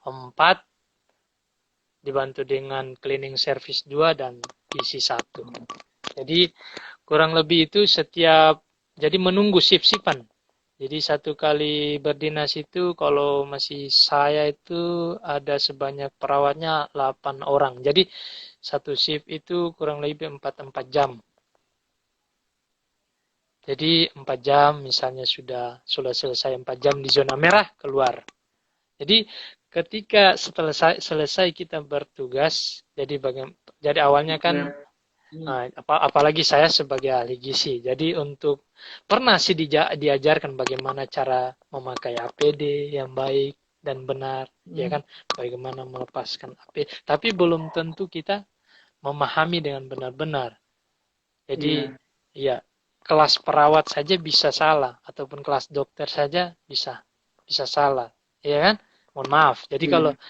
4 dibantu dengan cleaning service 2 dan PC 1. Jadi kurang lebih itu jadi menunggu shift-shiftan. Jadi satu kali berdinas itu kalau masih saya itu ada sebanyak perawatnya 8 orang. Jadi satu shift itu kurang lebih 4 jam. Jadi 4 jam misalnya sudah selesai 4 jam di zona merah keluar. Jadi ketika setelah selesai kita bertugas, jadi awalnya kan Swab. Hmm. apalagi saya sebagai ahli gizi. Jadi untuk pernah sih diajarkan bagaimana cara memakai APD yang baik dan benar, ya Hmm. kan? Bagaimana melepaskan APD. Tapi belum tentu kita memahami dengan benar-benar. Jadi Iya. ya kelas perawat saja bisa salah ataupun kelas dokter saja bisa salah, ya kan? Mohon maaf. Jadi kalau Iya.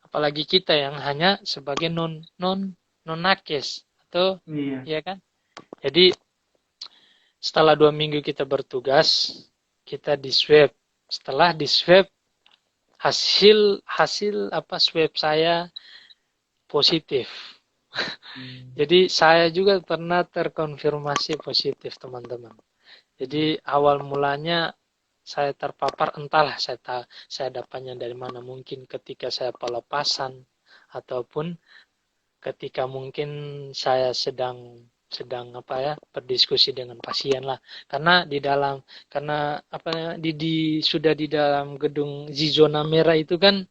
apalagi kita yang hanya sebagai non non non nakes atau Iya. ya kan. Jadi setelah 2 minggu kita bertugas, kita di swab. Setelah di swab, hasil hasil apa swab saya positif. Hmm. Jadi saya juga pernah terkonfirmasi positif, teman-teman. Hmm. Jadi awal mulanya saya terpapar, entahlah saya dapatnya dari mana. Mungkin ketika saya pelepasan ataupun ketika mungkin saya sedang sedang apa ya berdiskusi dengan pasien lah karena apa sudah di dalam gedung di zona merah itu kan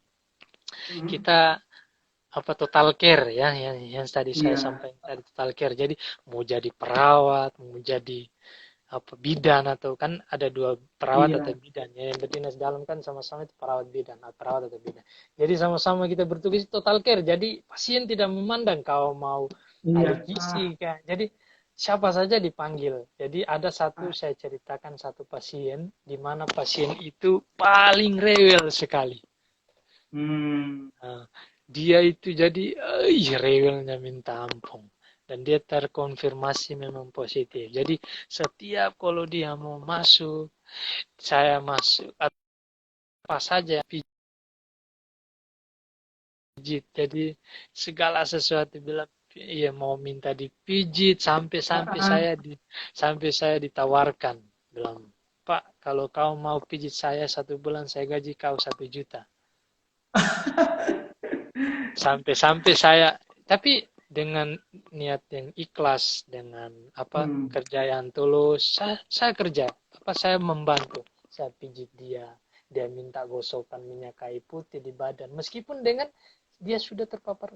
Hmm. kita apa total care ya yang tadi saya Iya. sampaikan tadi total care. Jadi mau jadi perawat, mau jadi apa bidan, atau kan ada dua perawat atau Iya. bidan ya, yang berdinas dalam kan sama-sama itu perawat bidan atau perawat atau bidan. Jadi sama-sama kita bertugas total care. Jadi pasien tidak memandang kau mau Iya. ahli gizi kan. Jadi siapa saja dipanggil. Jadi ada saya ceritakan satu pasien di mana pasien itu paling rewel sekali. Hmm. Nah, dia itu jadi rewelnya minta ampun. Dan dia terkonfirmasi memang positif. Jadi setiap kalau dia mau masuk, saya masuk apa saja pijit. Jadi segala sesuatu bilang iya mau minta dipijit sampai saya ditawarkan bilang, Pak, kalau kau mau pijit saya 1 bulan saya gaji kau 1 juta. Sampai saya, tapi dengan niat yang ikhlas, dengan apa Hmm. kerja yang tulus, saya kerja, apa saya membantu, saya pijit dia minta gosokan minyak kayu putih di badan, meskipun dengan dia sudah terpapar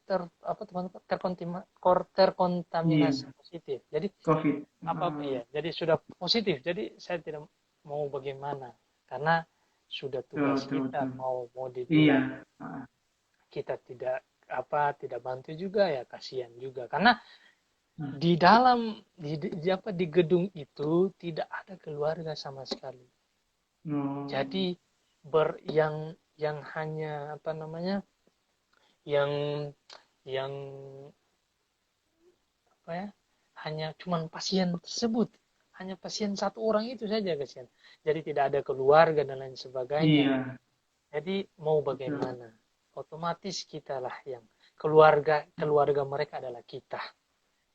teman-teman terkontaminasi Iya, positif. Jadi COVID. apa Ah, iya, jadi sudah positif. Jadi saya tidak mau bagaimana, karena sudah betul, tugas betul, kita, betul. mau Iya. dibilang Ah, kita tidak bantu juga ya kasihan juga, karena ah. di dalam di gedung itu tidak ada keluarga sama sekali. No. Jadi yang hanya apa namanya, yang yang apa ya, hanya cuman pasien tersebut, hanya pasien 1 orang itu saja kasihan. Jadi tidak ada keluarga dan lain sebagainya. Iya, Jadi mau betul. bagaimana, otomatis kita lah yang keluarga keluarga mereka adalah kita.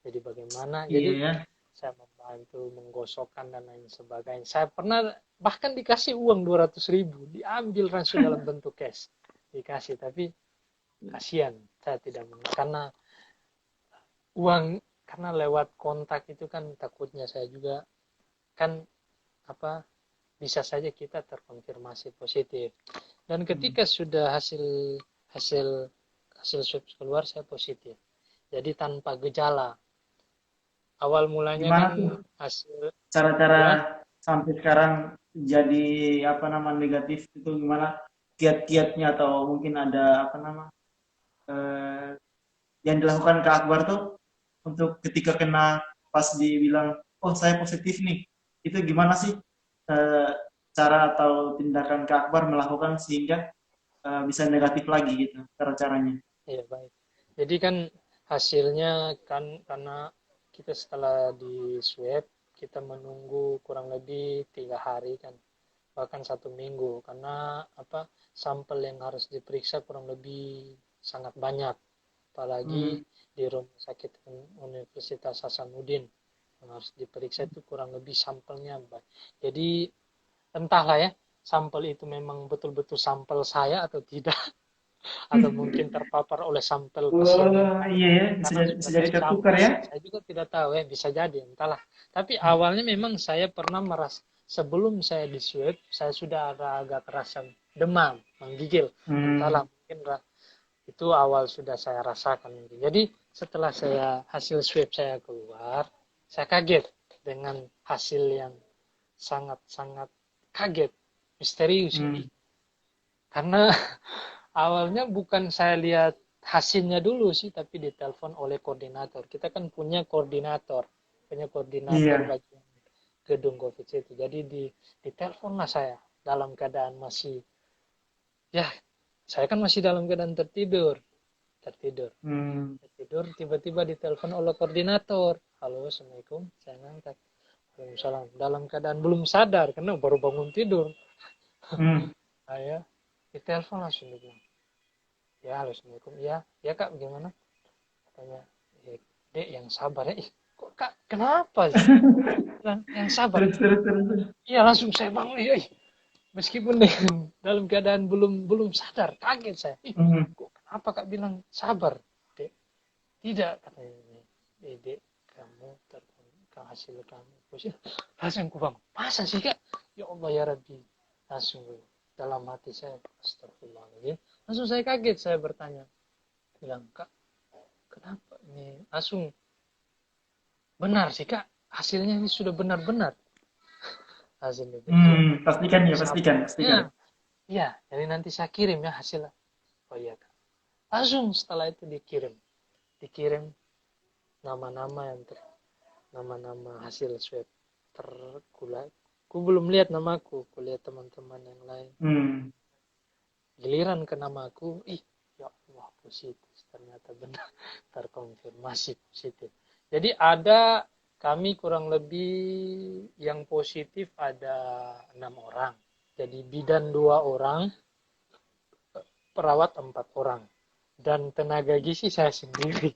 Jadi bagaimana? Iya Jadi ya. saya membantu menggosokkan dan lain sebagainya. Saya pernah bahkan dikasih uang 200.000, diambil langsung dalam bentuk cash, dikasih. Tapi kasihan, saya tidak karena uang, karena lewat kontak itu kan takutnya saya juga kan apa, bisa saja kita terkonfirmasi positif. Dan Hmm. ketika sudah hasil hasil swab keluar saya positif. Jadi tanpa gejala. Awal mulanya Gimana kan tuh hasil cara-cara ya, sampai sekarang jadi apa nama negatif itu gimana? Kiat-kiatnya atau mungkin ada apa nama eh, yang dilakukan ke Akbar tuh untuk ketika kena pas dibilang oh saya positif nih itu gimana sih eh, cara atau tindakan ke Akbar melakukan sehingga bisa negatif lagi gitu cara-caranya. ya baik. Jadi kan hasilnya kan karena kita setelah di swab kita menunggu kurang lebih 3 hari kan, bahkan 1 minggu, karena apa, sampel yang harus diperiksa kurang lebih sangat banyak, apalagi Hmm. di Rumah Sakit Universitas Hasanuddin yang harus diperiksa itu kurang lebih sampelnya. Jadi entahlah ya, sampel itu memang betul-betul sampel saya atau tidak, atau mungkin terpapar oleh sampel pasien yang Oh lain. iya ya Karena bisa sudah jadi tes tertukar campur, ya. saya juga tidak tahu ya, bisa jadi, entahlah. Tapi awalnya memang saya pernah merasa, sebelum saya di swab, saya sudah agak rasa demam, menggigil. Hmm. Entahlah, mungkin itu awal sudah saya rasakan. Jadi setelah hasil swab saya keluar, saya kaget dengan hasil yang sangat-sangat kaget, misterius ini. Hmm. Karena awalnya bukan saya lihat hasilnya dulu sih, tapi ditelepon oleh koordinator. Kita kan punya koordinator Iya. bagian gedung COVID itu. Jadi ditelepon lah saya dalam keadaan masih, ya saya kan masih dalam keadaan tertidur, Hmm. tertidur. Tiba-tiba ditelepon oleh koordinator. Halo, assalamualaikum. Saya ngangkat. Waalaikumsalam. Dalam keadaan belum sadar karena baru bangun tidur. Hmm. Saya ditelepon langsung dia bilang, ya halo assalamualaikum, ya ya kak bagaimana, katanya, dek yang sabar ya. Ih, kok kak kenapa sih yang sabar? Terus. Iya langsung saya bangun ya. Ih, meskipun dengan dalam keadaan belum belum sadar, kaget saya. Ih, Hmm. kok kenapa kak bilang sabar, dek? Tidak, katanya, dek kamu hasil kamu positif. Langsung aku bangun, masa sih kak? Ya Allah ya Rabbi, langsung dalam hati saya astagfirullahaladzim, langsung saya kaget, saya bertanya, bilang kak kenapa ini, langsung benar sih kak, hasilnya ini sudah benar-benar hasilnya. Iya, Hmm. Pastikan ya, sabar. pastikan, Ya, pastikan. iya, jadi nanti saya kirim ya hasilnya. Oh iya kak. Langsung setelah itu dikirim nama-nama yang nama-nama hasil swab terkulat. Ku belum lihat namaku, ku lihat teman-teman yang lain. Hmm. Giliran ke namaku, ih, ya Allah positif. Ternyata benar terkonfirmasi positif. Jadi kami kurang lebih yang positif ada 6 orang. Jadi bidan 2 orang, perawat 4 orang. Dan tenaga gizi saya sendiri.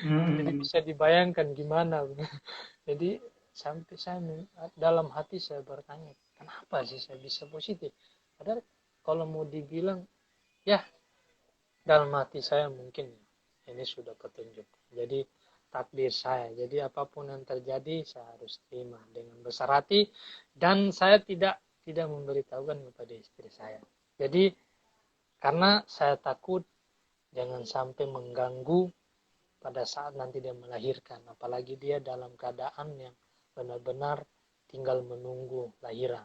Jadi Hmm. bisa dibayangkan gimana. Jadi sampai saya dalam hati saya bertanya, kenapa sih saya bisa positif? Padahal kalau mau dibilang, ya dalam hati saya mungkin ini sudah petunjuk. Jadi takdir saya. Jadi apapun yang terjadi saya harus terima dengan besar hati dan saya tidak memberitahukan kepada istri saya. Jadi karena saya takut jangan sampai mengganggu pada saat nanti dia melahirkan, apalagi dia dalam keadaan yang benar-benar tinggal menunggu lahiran.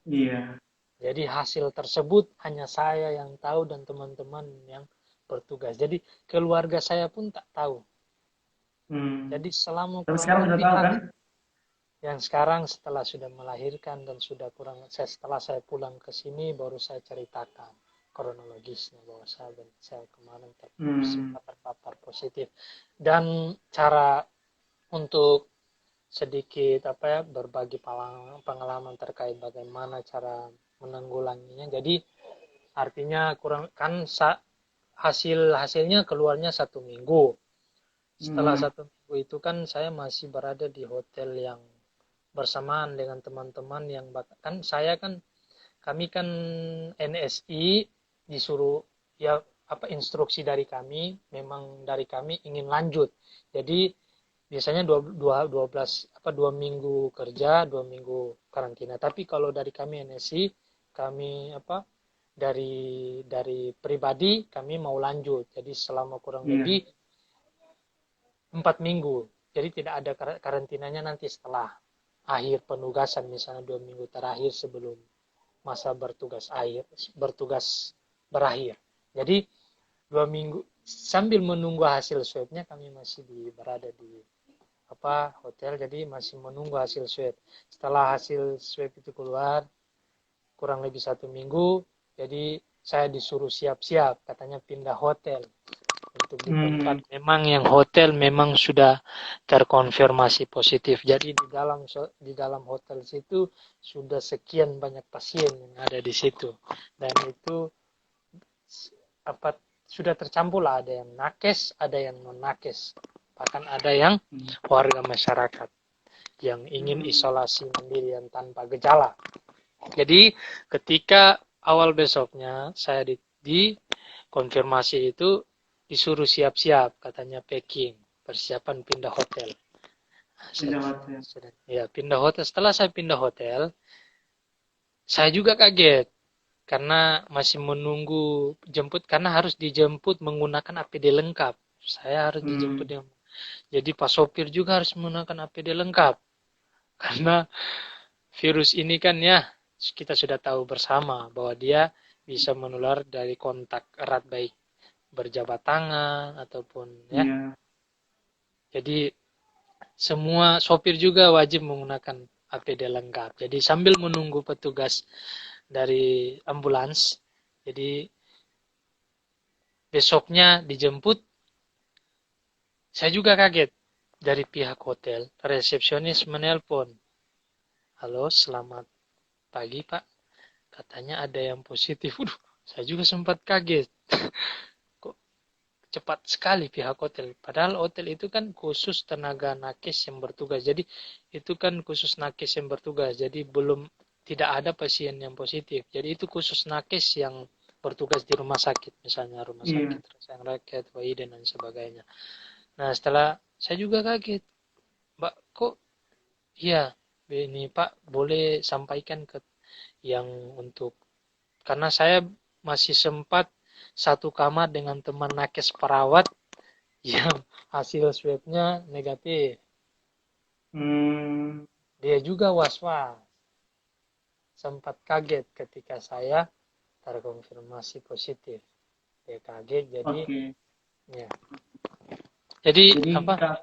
Iya. Jadi hasil tersebut hanya saya yang tahu dan teman-teman yang bertugas. Jadi keluarga saya pun tak tahu. Hmm. Jadi selama Tapi kurang sekarang udah lebih tahu kan? yang sekarang setelah sudah melahirkan dan sudah setelah saya pulang ke sini baru saya ceritakan kronologisnya bahwa saya kemarin Hmm. sempat terpapar positif dan cara untuk sedikit berbagi pengalaman terkait bagaimana cara menanggulanginya. Jadi artinya kurang kan hasilnya keluarnya 1 minggu. Setelah Hmm. 1 minggu itu kan saya masih berada di hotel yang bersamaan dengan teman-teman yang kan saya kan kami kan NSI disuruh ya instruksi dari kami memang dari kami ingin lanjut. Jadi biasanya 2 minggu kerja, 2 minggu karantina. Tapi kalau dari kami NSI, kami dari pribadi kami mau lanjut. Jadi selama kurang Iya. lebih 4 minggu. Jadi tidak ada karantinanya nanti setelah akhir penugasan misalnya 2 minggu terakhir sebelum masa bertugas berakhir. Jadi 2 minggu sambil menunggu hasil swabnya kami masih berada di hotel jadi masih menunggu hasil swab. Setelah hasil swab itu keluar kurang lebih 1 minggu, jadi saya disuruh siap-siap katanya pindah hotel untuk di tempat Hmm. memang yang hotel memang sudah terkonfirmasi positif. Jadi di dalam hotel situ sudah sekian banyak pasien yang ada di situ dan itu apa sudah tercampur lah ada yang nakes, ada yang non nakes, bahkan ada yang warga masyarakat yang ingin Hmm. isolasi mandirian tanpa gejala. Jadi ketika awal besoknya saya di konfirmasi itu disuruh siap-siap katanya packing, persiapan pindah hotel. Pindah hotel. Ya pindah hotel. Setelah saya pindah hotel, saya juga kaget karena masih menunggu jemput karena harus dijemput menggunakan APD lengkap. Saya harus dijemput Hmm. dengan jadi Pak sopir juga harus menggunakan APD lengkap karena virus ini kan ya kita sudah tahu bersama bahwa dia bisa menular dari kontak erat baik berjabat tangan ataupun ya. Iya. Jadi semua sopir juga wajib menggunakan APD lengkap. Jadi sambil menunggu petugas dari ambulans, jadi besoknya dijemput, saya juga kaget dari pihak hotel. Resepsionis menelpon, halo selamat pagi Pak, katanya ada yang positif. Saya juga sempat kaget. Kok cepat sekali pihak hotel. Padahal hotel itu kan khusus tenaga nakes yang bertugas. Jadi itu kan khusus nakes yang bertugas. Jadi belum tidak ada pasien yang positif. Jadi itu khusus nakes yang bertugas di rumah sakit. Misalnya rumah sakit Iya. Rasayang Rakyat, Wahiden dan sebagainya. Nah setelah saya juga kaget. Mbak kok iya ini Pak boleh sampaikan ke yang untuk karena saya masih sempat satu kamar dengan teman nakes perawat yang hasil swabnya negatif. Hmm. Dia juga was-was, sempat kaget ketika saya terkonfirmasi positif. Dia kaget, jadi Oke. ya. Jadi Jadi apa? Kak,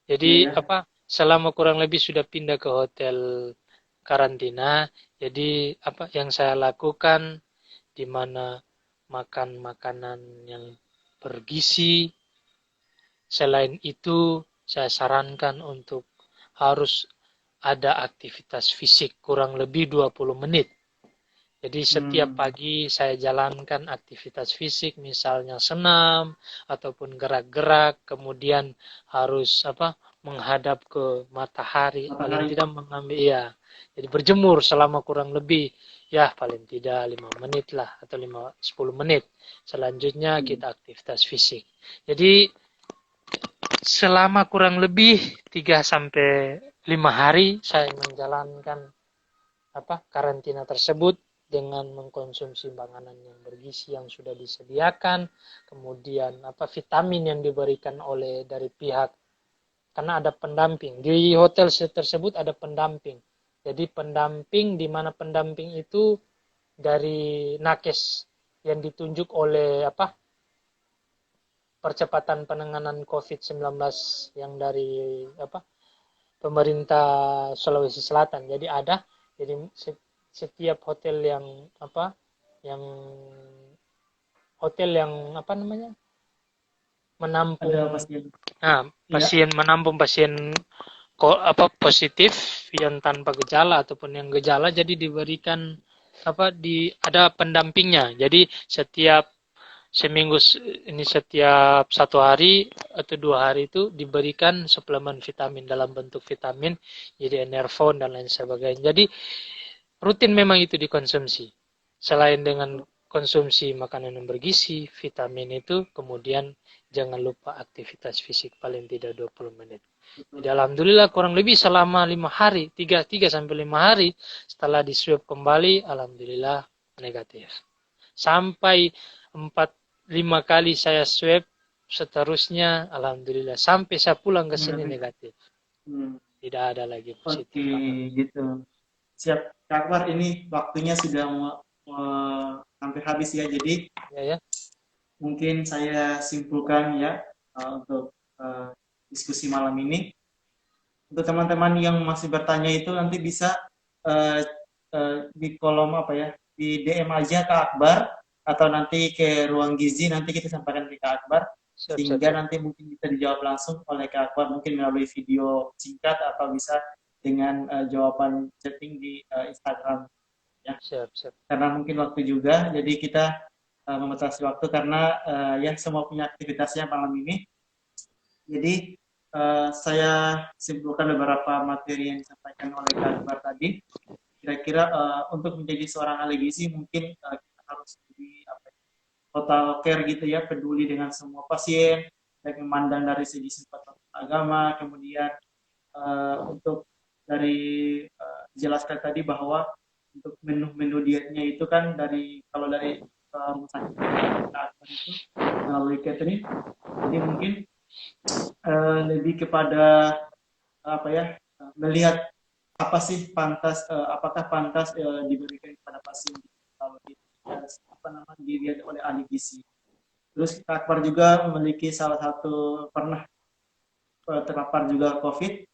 Jadi ya ya. apa? Selama kurang lebih sudah pindah ke hotel karantina, jadi apa yang saya lakukan di mana makan makanan yang bergizi. Selain itu, saya sarankan untuk harus ada aktivitas fisik kurang lebih 20 menit. Jadi setiap Hmm. pagi saya jalankan aktivitas fisik, misalnya senam ataupun gerak-gerak, kemudian harus menghadap ke matahari, paling Matahari. tidak mengambil ya. Jadi berjemur selama kurang lebih ya paling tidak 5 menit lah atau 10 menit. Selanjutnya Hmm. kita aktivitas fisik. Jadi selama kurang lebih 3 sampai 5 hari saya menjalankan karantina tersebut dengan mengkonsumsi makanan yang bergizi yang sudah disediakan, kemudian vitamin yang diberikan oleh dari pihak, karena ada pendamping di hotel tersebut, ada pendamping. Jadi pendamping, di mana pendamping itu dari nakes yang ditunjuk oleh percepatan penanganan COVID-19 yang dari pemerintah Sulawesi Selatan. Jadi ada, jadi setiap hotel yang yang hotel yang Ada menampung pasien. Ya. pasien, menampung pasien positif yang tanpa gejala ataupun yang gejala, jadi diberikan ada pendampingnya. Jadi setiap seminggu ini, setiap 1 hari atau 2 hari itu diberikan suplemen vitamin dalam bentuk vitamin, jadi Enervon dan lain sebagainya. Jadi rutin memang itu dikonsumsi. Selain dengan konsumsi makanan yang bergizi, vitamin itu, kemudian jangan lupa aktivitas fisik paling tidak 20 menit. Jadi alhamdulillah kurang lebih selama 5 hari, 3 sampai 5 hari setelah di swab kembali, alhamdulillah negatif. Sampai 4-5 kali saya swab seterusnya, alhamdulillah sampai saya pulang ke sini Negatif. negatif. Hmm. Tidak ada lagi Oke, positif. gitu. Siap, Kak Akbar, ini waktunya sudah hampir habis ya. Jadi Ya, ya. mungkin saya simpulkan ya untuk diskusi malam ini. Untuk teman-teman yang masih bertanya itu nanti bisa uh, di kolom di DM aja ke Akbar atau nanti ke ruang gizi, nanti kita sampaikan ke Kak Akbar Siap, siap, sehingga siap. nanti mungkin bisa dijawab langsung oleh Kak Akbar, mungkin melalui video singkat atau bisa dengan jawaban chatting di Instagram ya. Siap, siap. Karena mungkin waktu juga, jadi kita membatasi waktu karena ya semua punya aktivitasnya malam ini. Jadi saya simpulkan beberapa materi yang disampaikan oleh Kak Akbar tadi. Kira-kira untuk menjadi seorang ahli gizi mungkin kita harus lebih total care gitu ya, peduli dengan semua pasien, baik memandang dari segi sifat agama, kemudian untuk dari dijelaskan tadi bahwa untuk menu-menu dietnya itu kan kalau dari rumah sakit itu melalui catering, jadi mungkin lebih kepada melihat apa sih pantas, apakah pantas diberikan kepada pasien kalau dilihat oleh ahli gizi. Terus Kak Akbar juga memiliki salah satu pernah terpapar juga COVID.